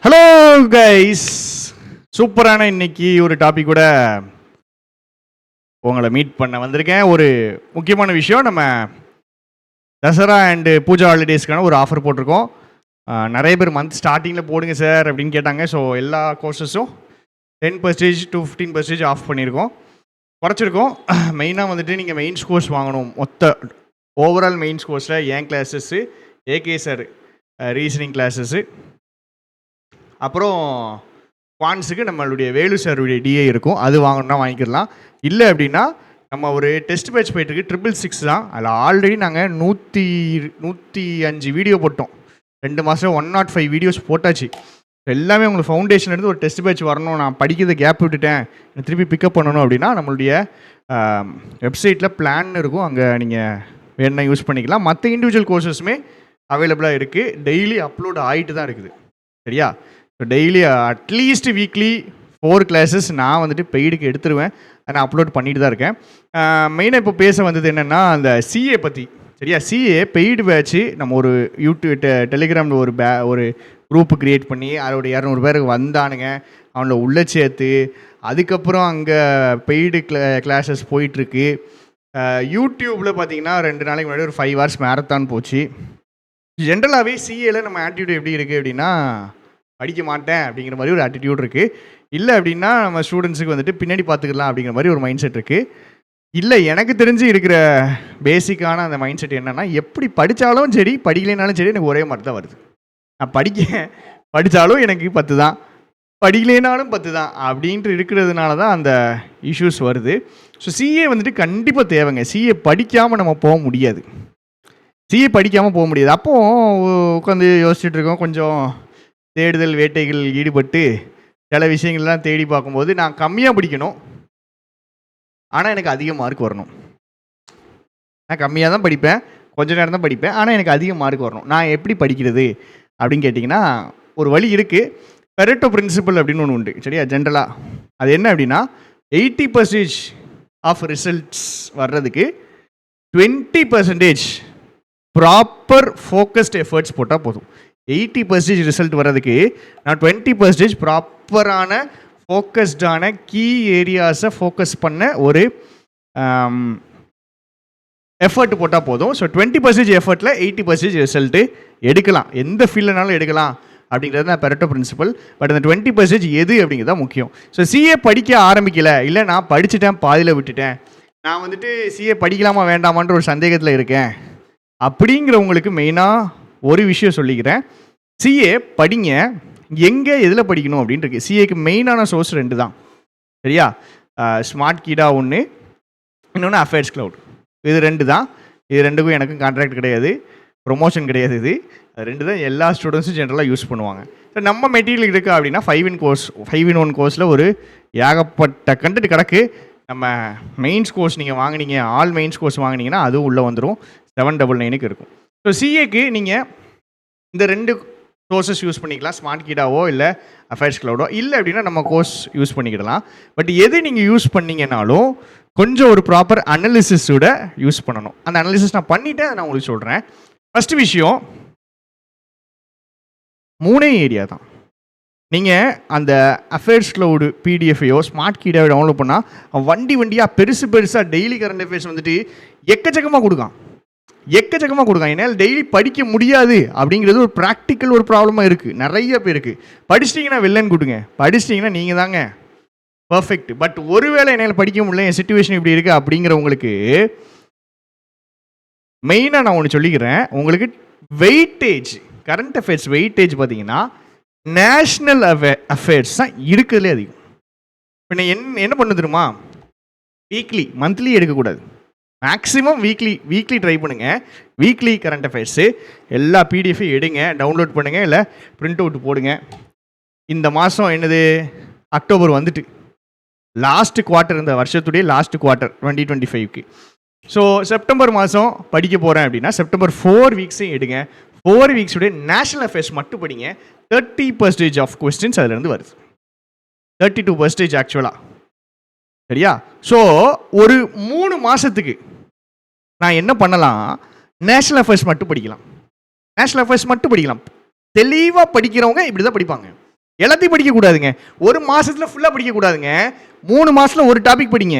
Hello guys, சூப்பரான இன்னைக்கு ஒரு டாபிக் கூட உங்களை மீட் பண்ண வந்திருக்கேன். ஒரு முக்கியமான விஷயம், நம்ம தசரா அண்டு பூஜா ஹாலிடேஸ்க்கான ஒரு ஆஃபர் போட்டிருக்கோம். நிறைய பேர் மந்த் ஸ்டார்டிங்கில் போடுங்க சார் அப்படின்னு கேட்டாங்க. ஸோ எல்லா கோர்சஸும் 10% to 15% ஆஃப் பண்ணியிருக்கோம், குறைச்சிருக்கோம். மெயினாக வந்துட்டு நீங்கள் மெயின்ஸ் கோர்ஸ் வாங்கணும். மொத்த ஓவரால் மெயின்ஸ் கோர்ஸில் என் classes, AK sir reasoning classes, அப்புறம் குவான்ஸுக்கு நம்மளுடைய வேலு சாருடைய டிஏ இருக்கும், அது வாங்கணும்னா வாங்கிக்கலாம். இல்லை அப்படின்னா நம்ம ஒரு டெஸ்ட் பேட்ச் போயிட்டுருக்கு, 666 தான். அதில் ஆல்ரெடி நாங்கள் 105 வீடியோ போட்டோம். 2 மாதம் 105 வீடியோஸ் போட்டாச்சு. எல்லாமே உங்களுக்கு ஃபவுண்டேஷன் எடுத்து ஒரு டெஸ்ட் பேட்ச் வரணும், நான் படிக்கிறத கேப் விட்டுட்டேன், திருப்பி பிக்கப் பண்ணணும் அப்படின்னா நம்மளுடைய வெப்சைட்டில் பிளான் இருக்கும், அங்கே நீங்கள் வேணுன்னா யூஸ் பண்ணிக்கலாம். மற்ற இண்டிவிஜுவல் கோர்சஸுமே அவைலபிளாக இருக்குது, டெய்லி அப்லோட் ஆகிட்டு தான் இருக்குது. சரியா? So daily at least weekly 4 classes நான் வந்துட்டு பெய்டுக்கு எடுத்துருவேன், நான் அப்லோட் பண்ணிட்டு தான் இருக்கேன். மெயினாக இப்போ பேச வந்தது என்னென்னா அந்த சிஏ பற்றி. சரியா? சிஏ பெய்டு பேட்ச்சு நம்ம ஒரு யூடியூப் டெலிகிராமில் ஒரு குரூப்பு க்ரியேட் பண்ணி அதோட 200 பேருக்கு வந்தானுங்க, அவங்கள உள்ளே சேர்த்து அதுக்கப்புறம் அங்கே பெய்டு கிளாஸஸ் போயிட்டுருக்கு. யூடியூப்பில் பார்த்தீங்கன்னா 2 நாளைக்கு முன்னாடி ஒரு 5 hours மேரத்தான் போச்சு. ஜென்ரலாகவே சிஏல நம்ம ஆட்டிடியூட் எப்படி இருக்குது அப்படின்னா, படிக்க மாட்டேன் அப்படிங்கிற மாதிரி ஒரு ஆட்டிடியூட் இருக்குது. இல்லை அப்படின்னா நம்ம ஸ்டூடெண்ட்ஸுக்கு வந்துட்டு பின்னாடி பார்த்துக்கலாம் அப்படிங்கிற மாதிரி ஒரு மைண்ட் செட் இருக்குது. இல்லை, எனக்கு தெரிஞ்சு இருக்கிற பேசிக்கான அந்த மைண்ட் செட் என்னென்னா, எப்படி படித்தாலும் சரி படிக்கலைனாலும் சரி எனக்கு ஒரே மாதிரி தான் வருது. நான் படித்தாலும் எனக்கு 10 தான், படிக்கலைனாலும் 10 தான் அப்படின்ட்டு இருக்கிறதுனால தான் அந்த இஷ்யூஸ் வருது. ஸோ சிஏ வந்துட்டு கண்டிப்பாக தேவைங்க. சிஏ படிக்காமல் நம்ம போக முடியாது. சிஏ படிக்காமல் போக முடியாது. அப்போது உட்காந்து யோசிச்சுட்டு இருக்கோம், கொஞ்சம் தேடுதல் வேட்டைகள் ஈடுபட்டு சில விஷயங்கள்லாம் தேடி பார்க்கும்போது நான் கம்மியாக படிக்கணும், ஆனால் எனக்கு அதிக மார்க் வரணும். நான் கம்மியாக தான் படிப்பேன், கொஞ்ச நேரம் தான் படிப்பேன், ஆனால் எனக்கு அதிக மார்க் வரணும். நான் எப்படி படிக்கிறது அப்படின்னு கேட்டிங்கன்னா, ஒரு வழி இருக்குது. பெரெட்டோ பிரின்சிபல் அப்படின்னு ஒன்று உண்டு. சரியா? ஜென்ரலாக அது என்ன அப்படின்னா, 80% ஆஃப் ரிசல்ட்ஸ் வர்றதுக்கு 20% ப்ராப்பர் ஃபோக்கஸ்ட் எஃபர்ட்ஸ் போட்டால் போதும். 80% ரிசல்ட் வர்றதுக்கு நான் 20% ப்ராப்பரான ஃபோக்கஸ்டான கீ ஏரியாஸை ஃபோக்கஸ் பண்ண ஒரு எஃபர்ட் போட்டால் போதும். ஸோ 20% எஃபர்ட்டில் 80% ரிசல்ட்டு எடுக்கலாம், எந்த ஃபீல்டுனாலும் எடுக்கலாம் அப்படிங்கிறது தான் பெரெட்டோ பிரின்சிபல். பட் அந்த 20% எது அப்படிங்கிறது தான் முக்கியம். ஸோ சிஏ படிக்க ஆரம்பிக்கலை, இல்லை நான் படிச்சுட்டேன் பாதியில் விட்டுட்டேன், நான் வந்துட்டு சிஏ படிக்கலாமா வேண்டாமான்ற ஒரு சந்தேகத்தில் இருக்கேன் அப்படிங்கிறவங்களுக்கு மெயினாக ஒரு விஷயம் சொல்லிக்கிறேன். சிஏ படிங்க, எங்கே எதில் படிக்கணும் அப்படின்னு இருக்கு. சிஏக்கு மெயினான சோர்ஸ் 2 தான். சரியா? ஸ்மார்ட் கீடா ஒன்று, இன்னொன்று அஃபேர்ஸ் க்ளவுட். இது 2 தான். இது 2க்கும் எனக்கும் கான்ட்ராக்ட் கிடையாது, ப்ரொமோஷன் கிடையாது. இது 2 தான் எல்லா ஸ்டூடெண்ட்ஸும் ஜென்ரலாக யூஸ் பண்ணுவாங்க. ஸோ நம்ம மெட்டீரியல் இருக்கா அப்படின்னா 5-in-1 கோர்ஸில் ஒரு ஏகப்பட்ட கண்டென்ட் கிடக்கு. நம்ம மெயின்ஸ் கோர்ஸ் நீங்கள் வாங்கினீங்க, ஆல் மெயின்ஸ் கோர்ஸ் வாங்கினீங்கன்னா அதுவும் உள்ளே வந்துடும், 799க்கு இருக்கும். ஸோ சிஏக்கு நீங்கள் இந்த 2 கோர்சஸ் யூஸ் பண்ணிக்கலாம், ஸ்மார்ட் கீடாவோ இல்லை அஃபேர்ஸ் க்ளவுடோ. இல்லை அப்படின்னா நம்ம கோர்ஸ் யூஸ் பண்ணிக்கிடலாம். பட் எது நீங்கள் யூஸ் பண்ணிங்கனாலும் கொஞ்சம் ஒரு ப்ராப்பர் அனாலிசிஸோட யூஸ் பண்ணணும். அந்த அனாலிசிஸ் நான் பண்ணிவிட்டேன், நான் உங்களுக்கு சொல்கிறேன். ஃபஸ்ட்டு விஷயம், 3 ஏரியா தான். நீங்கள் அந்த அஃபேர்ஸ் க்ளவுடு பிடிஎஃப்ஐயோ ஸ்மார்ட் கீடாவோ டவுன்லோட் பண்ணால் வண்டியாக பெருசாக டெய்லி கரண்ட் அஃபேர்ஸ் வந்துட்டு எக்கச்சக்கமாக கொடுக்கான். என்னால் டெய்லி படிக்க முடியாது அப்படிங்கிறது ஒரு ப்ராக்டிக்கல் ஒரு ப்ராப்ளமாக இருக்குது நிறைய பேருக்கு. படிச்சிட்டிங்கன்னா வில்லன் கொடுங்க, படிச்சிட்டிங்கன்னா நீங்கள் தாங்க பர்ஃபெக்ட். பட் ஒருவேளை என்னால் படிக்க முடியல, என் சிச்சுவேஷன் இப்படி இருக்குது அப்படிங்கிறவங்களுக்கு மெயினாக நான் ஒன்று சொல்லிக்கிறேன். உங்களுக்கு வெயிட்டேஜ், கரண்ட் அஃபேர்ஸ் வெயிட்டேஜ் பார்த்தீங்கன்னா நேஷ்னல் அஃபேர்ஸ் தான் இருக்கிறதுலே அதிகம். இப்போ நான் என்ன பண்ண தெரியுமா, மந்த்லி எடுக்கக்கூடாது, மேக்ஸிமம் வீக்லி ட்ரை பண்ணுங்கள். வீக்லி கரண்ட் அஃபேர்ஸு எல்லா பிடிஎஃபையும் எடுங்க, டவுன்லோட் பண்ணுங்கள், இல்லை பிரிண்ட் அவுட் போடுங்க. இந்த மாதம் என்னது, அக்டோபர் வந்துட்டு லாஸ்ட் குவார்ட்டர், இந்த வருஷத்துடைய லாஸ்ட் குவார்ட்டர் 2025க்கு. ஸோ செப்டம்பர் மாதம் படிக்க போகிறேன் அப்படின்னா செப்டம்பர் 4 வீக்ஸையும் எடுங்க. 4 வீக்ஸுடைய நேஷ்னல் அஃபேர்ஸ் மட்டும் படிங்க. 30% ஆஃப் கொஸ்டின்ஸ் அதிலேருந்து வருது, 32% ஆக்சுவலாக. சரியா? ஸோ ஒரு 3 மாதத்துக்கு நான் என்ன பண்ணலாம், நேஷ்னல் அஃபேர்ஸ் மட்டும் படிக்கலாம். தெளிவாக படிக்கிறவங்க இப்படி தான் படிப்பாங்க. எல்லாத்தையும் படிக்கக்கூடாதுங்க. ஒரு மாதத்தில் ஃபுல்லாக படிக்கக்கூடாதுங்க. 3 மாதத்தில் ஒரு டாபிக் படிங்க,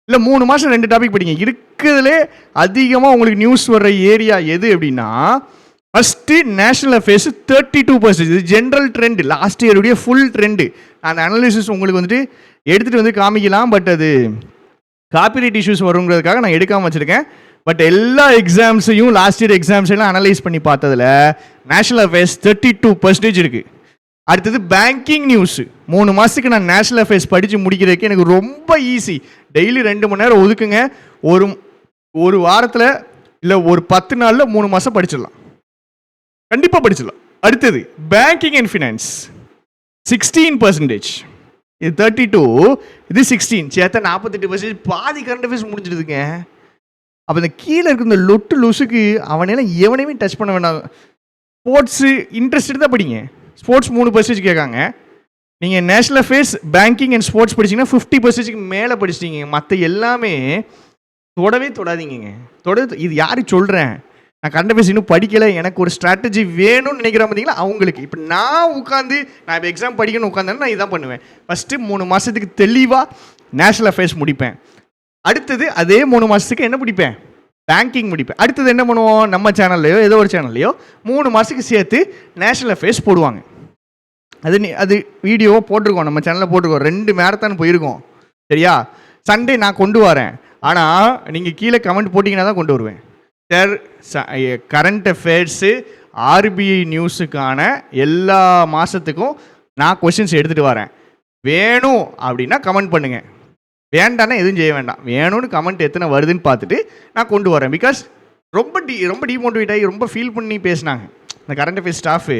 இல்லை 3 மாதம் 2 டாபிக் படிங்க. இருக்கிறதுலே அதிகமாக உங்களுக்கு நியூஸ் வர்ற ஏரியா எது அப்படின்னா, ஃபஸ்ட்டு நேஷனல் அஃபேர்ஸ் 32%. இது ஜென்ரல் ட்ரெண்ட், லாஸ்ட் இயருடைய ஃபுல் ட்ரெண்டு. அந்த அனாலிசிஸ் உங்களுக்கு வந்துட்டு எடுத்துகிட்டு வந்து காமிக்கலாம், பட் அது காப்பிரைட் இஷ்யூஸ் வருங்கிறதுக்காக நான் எடுக்காமல் வச்சுருக்கேன். பட் எல்லா எக்ஸாம்ஸையும் லாஸ்ட் இயர் எக்ஸாம்ஸ் எல்லாம் அனலைஸ் பண்ணி பார்த்ததில் நேஷனல் அஃபேர்ஸ் 32% இருக்குது. அடுத்தது பேங்கிங் நியூஸ். 3 மாதத்துக்கு நான் நேஷனல் அஃபேர்ஸ் படித்து முடிக்கிறதுக்கு எனக்கு ரொம்ப ஈஸி. டெய்லி 2 மணி நேரம் ஒதுக்குங்க. ஒரு வாரத்தில் இல்லை ஒரு 10 நாளில் 3 மாதம் படிச்சிடலாம், கண்டிப்பாக படிச்சிடலாம். அடுத்தது பேங்கிங் அண்ட் ஃபினான்ஸ் 16%. இது 32, இது 16, சேர்த்தா 48%. பாதி கரண்ட் அஃபேர்ஸ் முடிஞ்சிடுதுங்க. அப்போ இந்த கீழே இருக்கிற இந்த லொட்டு லூஸுக்கு அவனெல்லாம் எவனையுமே டச் பண்ண வேண்டாம். ஸ்போர்ட்ஸு இன்ட்ரெஸ்ட் தான் படிங்க. ஸ்போர்ட்ஸ் 3% கேட்காங்க. நீங்கள் national affairs banking and sports படிச்சிங்கன்னா 50%க்கு மேலே படிச்சிட்டீங்க. மற்ற எல்லாமே தொடவே தொடாதீங்க. இது யாருக்கு சொல்கிறேன், நான் கரண்ட் அஃபேர்ஸ் இன்னும் படிக்கலை, எனக்கு ஒரு ஸ்ட்ராட்டஜி வேணும்னு நினைக்கிறேன் பார்த்தீங்களா, அவங்களுக்கு. இப்போ நான் இப்போ எக்ஸாம் படிக்கணும்னு உட்காந்தேன்னா நான் இதான் பண்ணுவேன். ஃபஸ்ட்டு 3 மாதத்துக்கு தெளிவாக நேஷனல் அஃபேர்ஸ் முடிப்பேன். அடுத்தது அதே 3 மாதத்துக்கு என்ன முடிப்பேன், பேங்கிங் முடிப்பேன். அடுத்தது என்ன பண்ணுவோம், நம்ம சேனல்லையோ ஏதோ ஒரு சேனல்லையோ 3 மாதத்துக்கு சேர்த்து நேஷனல் அஃபேர்ஸ் போடுவாங்க. அது வீடியோவாக போட்டிருக்கோம், நம்ம சேனலில் போட்டிருக்கோம். 2 மேரத்தான் போயிருக்கோம், சரியா. சண்டே நான் கொண்டு வரேன், ஆனால் நீங்கள் கீழே கமெண்ட் போட்டிங்கன்னா தான் கொண்டு வருவேன். கரண்ட் அஃபேர்ஸு ஆர்பிஐ நியூஸுக்கான எல்லா மாதத்துக்கும் நான் கொஷின்ஸ் எடுத்துகிட்டு வரேன். வேணும் அப்படின்னா கமெண்ட் பண்ணுங்கள், வேண்டான்னா எதுவும் செய்ய வேண்டாம். வேணும்னு கமெண்ட் எத்தனை வருதுன்னு பார்த்துட்டு நான் கொண்டு வரேன். பிகாஸ் ரொம்ப டிமோட்டிவேட் ஆகி ரொம்ப ஃபீல் பண்ணி பேசினாங்க இந்த கரண்ட் அஃபேர்ஸ் ஸ்டாஃபு.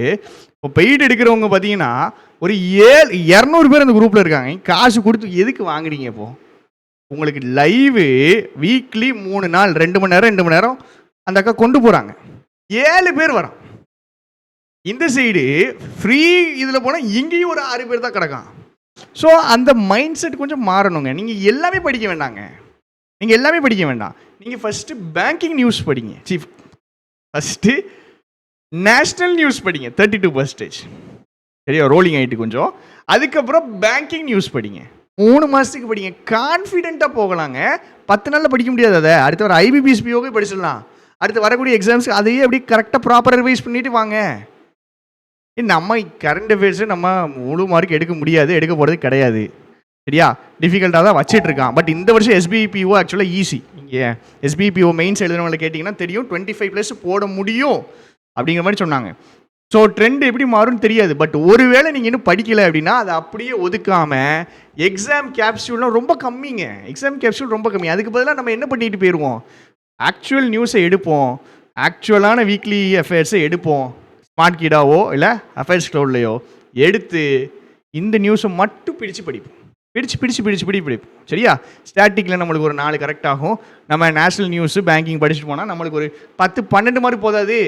இப்போ பெய்டு எடுக்கிறவங்க பார்த்தீங்கன்னா ஒரு 200 பேர் அந்த குரூப்பில் இருக்காங்க. காசு கொடுத்து எதுக்கு வாங்குறீங்க? இப்போது உங்களுக்கு லைவு வீக்லி 3 நாள் 2 மணி நேரம் அந்த அக்கா கொண்டு போகிறாங்க. 7 பேர் வரான். இந்த சைடு ஃப்ரீ இதில் போனால் இங்கேயும் ஒரு 6 பேர் தான் கிடக்கான். ஸோ அந்த மைண்ட் செட் கொஞ்சம் மாறணுங்க. நீங்கள் எல்லாமே படிக்க வேண்டாங்க. நீங்கள் ஃபஸ்ட்டு பேங்கிங் நியூஸ் படிங்க. ஃபஸ்ட்டு நேஷ்னல் நியூஸ் படிங்க 32%, சரியா, ரோலிங் ஆகிட்டு கொஞ்சம். அதுக்கப்புறம் பேங்கிங் நியூஸ் படிங்க. 3 மாதத்துக்கு படிங்க. கான்ஃபிடென்ட்டாக போகலாங்க. 10 நாளில் படிக்க முடியாது. அதை அடுத்து வர IBPSPOக்கு படிச்சிடலாம். அடுத்து வரக்கூடிய எக்ஸாம்ஸ்க்கு அதையே அப்படி கரெக்டாக ப்ராப்பராக ரிவைஸ் பண்ணிட்டு வாங்க. நம்ம கரண்ட் அஃபேர்ஸு நம்ம முழு மார்க் எடுக்க முடியாது, எடுக்க போகிறது கிடையாது, சரியா. டிஃபிகல்ட்டாக தான் வச்சிட்ருக்கான். பட் இந்த வருஷம் SBPO ஆக்சுவலாக ஈஸி. நீங்கள் SBPO மெயின்ஸ் எழுதுனவங்களை கேட்டிங்கன்னா தெரியும், 25+ போட முடியும் அப்படிங்கிற மாதிரி சொன்னாங்க. ஸோ ட்ரெண்ட் எப்படி மாறும்னு தெரியாது. பட் ஒருவேளை நீங்கள் இன்னும் படிக்கலை அப்படின்னா அதை அப்படியே ஒதுக்காமல் எக்ஸாம் கேப்சூல்லாம் ரொம்ப கம்மிங்க. அதுக்கு பதிலாக நம்ம என்ன பண்ணிட்டு போயிடுவோம், ஆக்சுவல் நியூஸை எடுப்போம், ஆக்சுவலான வீக்லி அஃபேர்ஸை எடுப்போம். ஸ்மார்ட் கீடாவோ இல்லை அஃபேர்ஸ் க்ளவுட்லையோ எடுத்து இந்த நியூஸை மட்டும் பிடிச்சு படிப்போம், சரியா. ஸ்டாட்டிக்கில் நம்மளுக்கு ஒரு 4 கரெக்ட் ஆகும். நம்ம நேஷனல் நியூஸு பேங்கிங் படிச்சுட்டு போனால் நம்மளுக்கு ஒரு 10-12 மார்க் போதாது.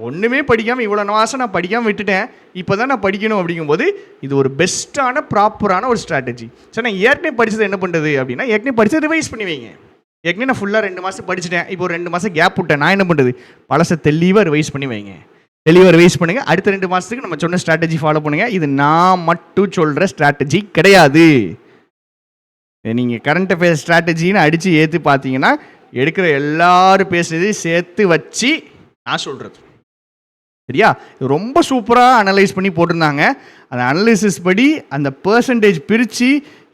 ஒன்றுமே படிக்காமல் இவ்வளோ மாதம் நான் படிக்காமல் விட்டுட்டேன், இப்போ தான் நான் படிக்கணும் அப்படிங்கும்போது இது ஒரு பெஸ்ட்டான ப்ராப்பரான ஒரு ஸ்ட்ராட்டஜி. சரி, நான் ஏற்கனவே படித்தது என்ன பண்ணுறது அப்படின்னா, ஏற்கனவே படித்தது ரிவைஸ் பண்ணி வைங்க. ஏற்கனவே நான் ஃபுல்லாக 2 மாதம் படிச்சுட்டேன், இப்போ ஒரு 2 மாதம் கேப் விட்டேன், நான் என்ன பண்ணுறது, பழசை தெளிவாக ரிவைஸ் பண்ணி வைங்க. பண்ணுங்கள். அடுத்த 2 மாதத்துக்கு நம்ம சொன்ன ஸ்ட்ராட்டஜி ஃபாலோ பண்ணுங்கள். இது நான் மட்டும் சொல்கிற ஸ்ட்ராட்டஜி கிடையாது. நீங்கள் கரண்ட் அஃபேர்ஸ் ஸ்ட்ராட்டஜின்னு அடித்து ஏற்று பார்த்தீங்கன்னா எடுக்கிற எல்லாரும் பேசுனதையும் சேர்த்து வச்சு நான் சொல்கிறது, சரியா. ரொம்ப சூப்பராக அனலைஸ் பண்ணி போட்டிருந்தாங்க. அந்த அனலைசிஸ் படி அந்த பெர்சன்டேஜ் பிரித்து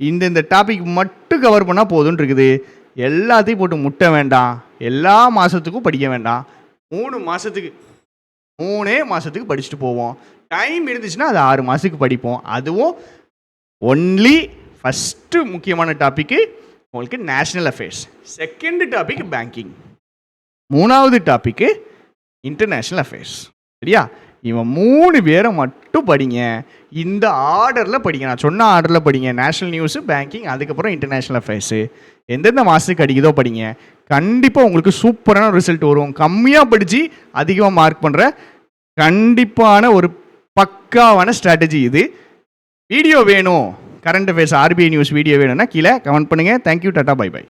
இந்த டாபிக் மட்டும் கவர் பண்ணால் போதும்னு இருக்குது. எல்லாத்தையும் போட்டு முட்ட வேண்டாம், எல்லா மாதத்துக்கும் படிக்க வேண்டாம். 3 மாதத்துக்கு படிச்சுட்டு போவோம். டைம் இருந்துச்சுன்னா அது 6 மாதத்துக்கு படிப்போம். அதுவும் ஒன்லி ஃபஸ்ட்டு முக்கியமான டாப்பிக்கு உங்களுக்கு national affairs, second topic banking, 3வது டாப்பிக்கு இன்டர்நேஷ்னல் அஃபேர்ஸ், சரியா. இவன் 3 பேரை மட்டும் படிங்க. இந்த ஆர்டரில் படிங்க, நான் சொன்ன ஆர்டரில் படிங்க. நேஷ்னல் நியூஸு, பேங்கிங், அதுக்கப்புறம் இன்டர்நேஷ்னல் அஃபேர்ஸு. எந்தெந்த மாதத்துக்கு அடிக்குதோ படிங்க. கண்டிப்பாக உங்களுக்கு சூப்பரான ரிசல்ட் வரும். கம்மியாக படித்து அதிகமாக மார்க் பண்ணுற கண்டிப்பான ஒரு பக்காவான ஸ்ட்ராட்டஜி இது. வீடியோ வேணும், current affairs RBI news video வேணும்னா கீழே கமெண்ட் பண்ணுங்கள். Thank you, tata, bye by.